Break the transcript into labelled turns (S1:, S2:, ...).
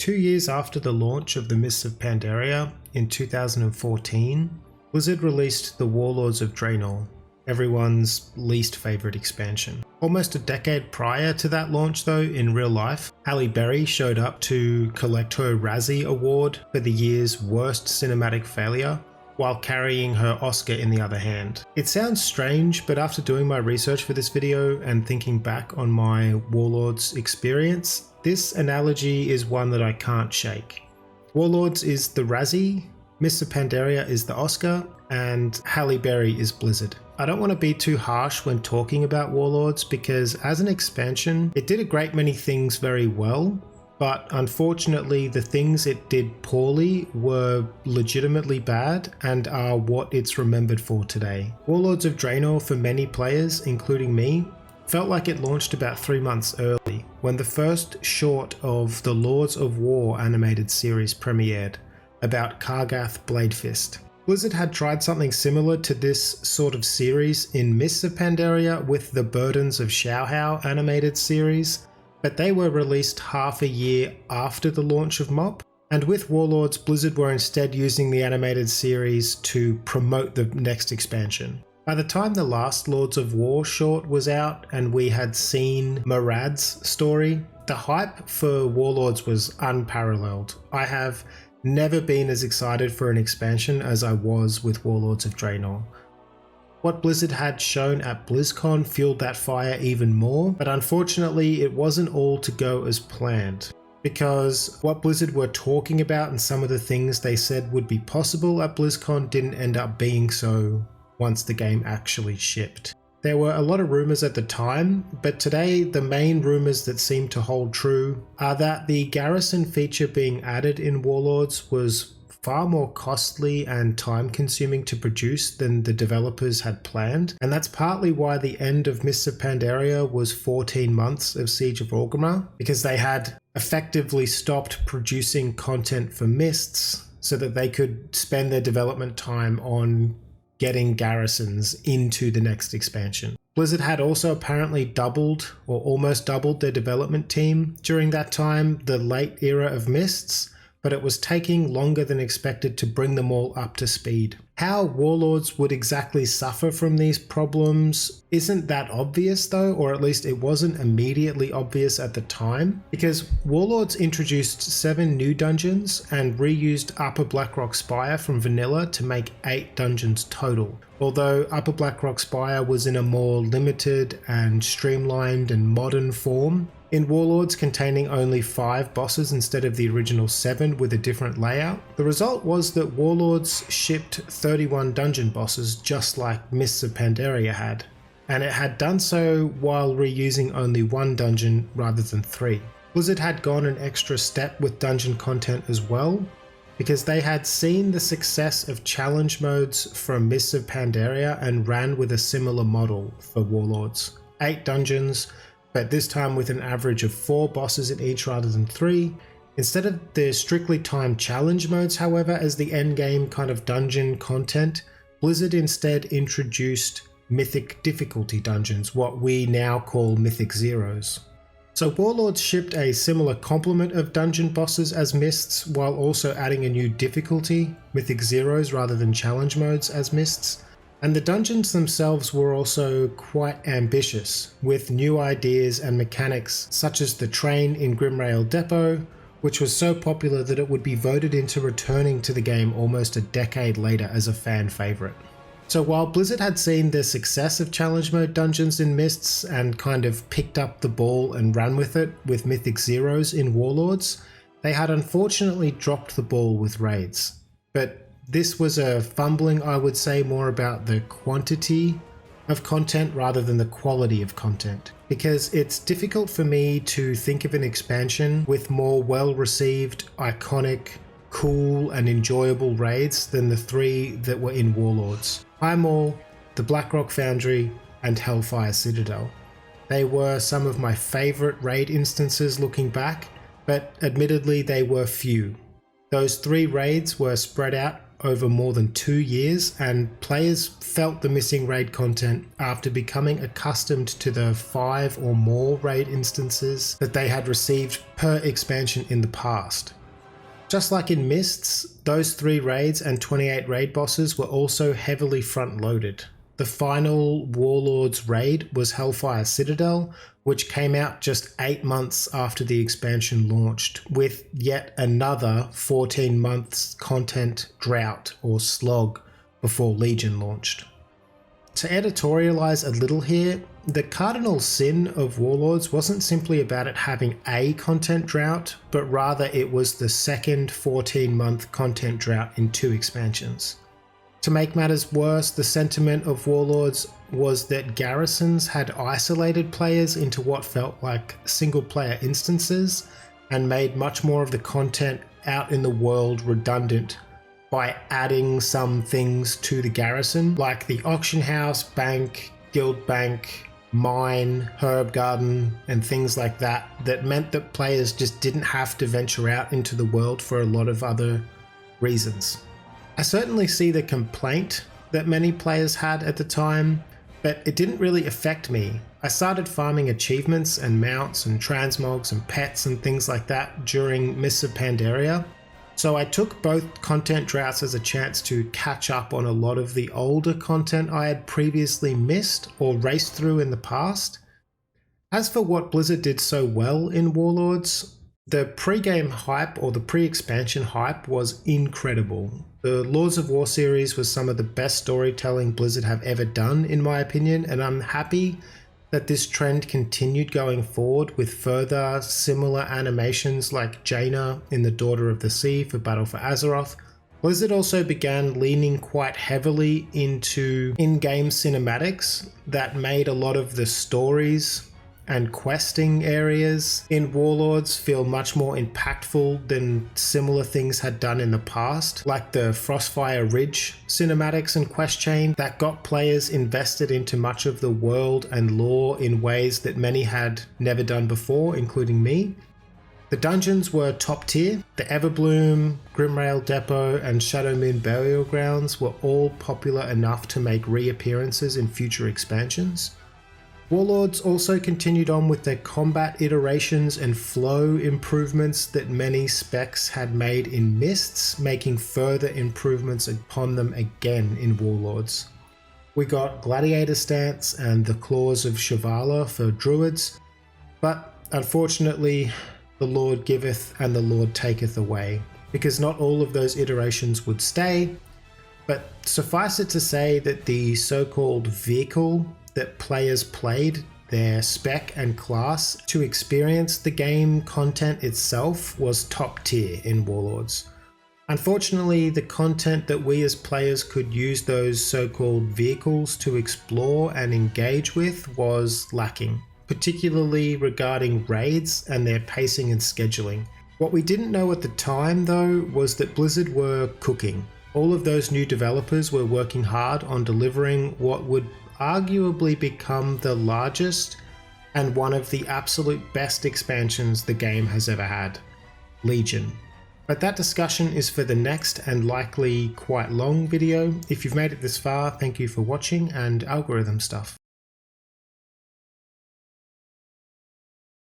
S1: 2 years after the launch of the Mists of Pandaria in 2014, Blizzard released the Warlords of Draenor, everyone's least favourite expansion. Almost a decade prior to that launch though, in real life, Halle Berry showed up to collect her Razzie Award for the year's worst cinematic failure, while carrying her Oscar in the other hand. It sounds strange, but after doing my research for this video and thinking back on my Warlords experience, this analogy is one that I can't shake. Warlords is the Razzie, Mists of Pandaria is the Oscar, and Halle Berry is Blizzard. I don't want to be too harsh when talking about Warlords because as an expansion, it did a great many things very well, but unfortunately the things it did poorly were legitimately bad and are what it's remembered for today. Warlords of Draenor for many players, including me, felt like it launched about 3 months early, when the first short of the Lords of War animated series premiered, about Kargath Bladefist. Blizzard had tried something similar to this sort of series in Mists of Pandaria with the Burdens of Shaohao animated series, but they were released half a year after the launch of MoP. And with Warlords, Blizzard were instead using the animated series to promote the next expansion. By the time the last Lords of War short was out and we had seen Murad's story, the hype for Warlords was unparalleled. I have never been as excited for an expansion as I was with Warlords of Draenor. What Blizzard had shown at BlizzCon fueled that fire even more, but unfortunately it wasn't all to go as planned. Because what Blizzard were talking about and some of the things they said would be possible at BlizzCon didn't end up being so once the game actually shipped. There were a lot of rumours at the time, but today the main rumours that seem to hold true are that the garrison feature being added in Warlords was far more costly and time consuming to produce than the developers had planned, and that's partly why the end of Mists of Pandaria was 14 months of Siege of Orgrimmar, because they had effectively stopped producing content for Mists so that they could spend their development time on getting garrisons into the next expansion. Blizzard had also apparently doubled or almost doubled their development team during that time, the late era of Mists, but it was taking longer than expected to bring them all up to speed. How Warlords would exactly suffer from these problems isn't that obvious though, or at least it wasn't immediately obvious at the time, because Warlords introduced 7 new dungeons and reused Upper Blackrock Spire from vanilla to make 8 dungeons total. Although Upper Blackrock Spire was in a more limited and streamlined and modern form, in Warlords containing only 5 bosses instead of the original 7 with a different layout. The result was that Warlords shipped 31 dungeon bosses just like Mists of Pandaria had, and it had done so while reusing only 1 dungeon rather than 3. Blizzard had gone an extra step with dungeon content as well, because they had seen the success of challenge modes from Mists of Pandaria and ran with a similar model for Warlords. 8 dungeons, but this time with an average of 4 bosses in each rather than 3. Instead of the strictly timed challenge modes, however, as the endgame kind of dungeon content, Blizzard instead introduced mythic difficulty dungeons, what we now call Mythic Zeros. So Warlords shipped a similar complement of dungeon bosses as Mists, while also adding a new difficulty, Mythic Zeros rather than challenge modes as Mists. And the dungeons themselves were also quite ambitious, with new ideas and mechanics such as the train in Grimrail Depot, which was so popular that it would be voted into returning to the game almost a decade later as a fan favourite. So while Blizzard had seen the success of challenge mode dungeons in Mists and kind of picked up the ball and ran with it with Mythic Zeros in Warlords, they had unfortunately dropped the ball with raids. But this was a fumbling, I would say, more about the quantity of content rather than the quality of content. Because it's difficult for me to think of an expansion with more well-received, iconic, cool and enjoyable raids than the 3 that were in Warlords. Highmaul, the Blackrock Foundry, and Hellfire Citadel. They were some of my favourite raid instances looking back, but admittedly they were few. Those 3 raids were spread out over more than 2 years, and players felt the missing raid content after becoming accustomed to the 5 or more raid instances that they had received per expansion in the past. Just like in Mists, those 3 raids and 28 raid bosses were also heavily front-loaded. The final Warlords raid was Hellfire Citadel, which came out just 8 months after the expansion launched, with yet another 14 months content drought or slog before Legion launched. To editorialize a little here, the cardinal sin of Warlords wasn't simply about it having a content drought, but rather it was the second 14-month content drought in 2 expansions. To make matters worse, the sentiment of Warlords was that garrisons had isolated players into what felt like single-player instances and made much more of the content out in the world redundant by adding some things to the garrison, like the auction house, bank, guild bank, mine, herb garden, and things like that, that meant that players just didn't have to venture out into the world for a lot of other reasons. I certainly see the complaint that many players had at the time, but it didn't really affect me. I started farming achievements and mounts and transmogs and pets and things like that during Mists of Pandaria, so I took both content droughts as a chance to catch up on a lot of the older content I had previously missed or raced through in the past. As for what Blizzard did so well in Warlords, the pre-game hype or the pre-expansion hype was incredible. The Lords of War series was some of the best storytelling Blizzard have ever done, in my opinion, and I'm happy that this trend continued going forward with further similar animations like Jaina in The Daughter of the Sea for Battle for Azeroth. Blizzard also began leaning quite heavily into in-game cinematics that made a lot of the stories and questing areas in Warlords feel much more impactful than similar things had done in the past, like the Frostfire Ridge cinematics and quest chain that got players invested into much of the world and lore in ways that many had never done before, including me. The dungeons were top tier. The Everbloom, Grimrail Depot, and Shadowmoon Burial Grounds were all popular enough to make reappearances in future expansions. Warlords also continued on with their combat iterations and flow improvements that many specs had made in Mists, making further improvements upon them again in Warlords. We got Gladiator Stance and the Claws of Shivala for Druids, but unfortunately the Lord giveth and the Lord taketh away, because not all of those iterations would stay, but suffice it to say that the so-called vehicle that players played, their spec and class, to experience the game content itself was top tier in Warlords. Unfortunately, the content that we as players could use those so-called vehicles to explore and engage with was lacking, particularly regarding raids and their pacing and scheduling. What we didn't know at the time though was that Blizzard were cooking. All of those new developers were working hard on delivering what would arguably become the largest and one of the absolute best expansions the game has ever had, Legion. But that discussion is for the next and likely quite long video. If you've made it this far, thank you for watching, and algorithm stuff.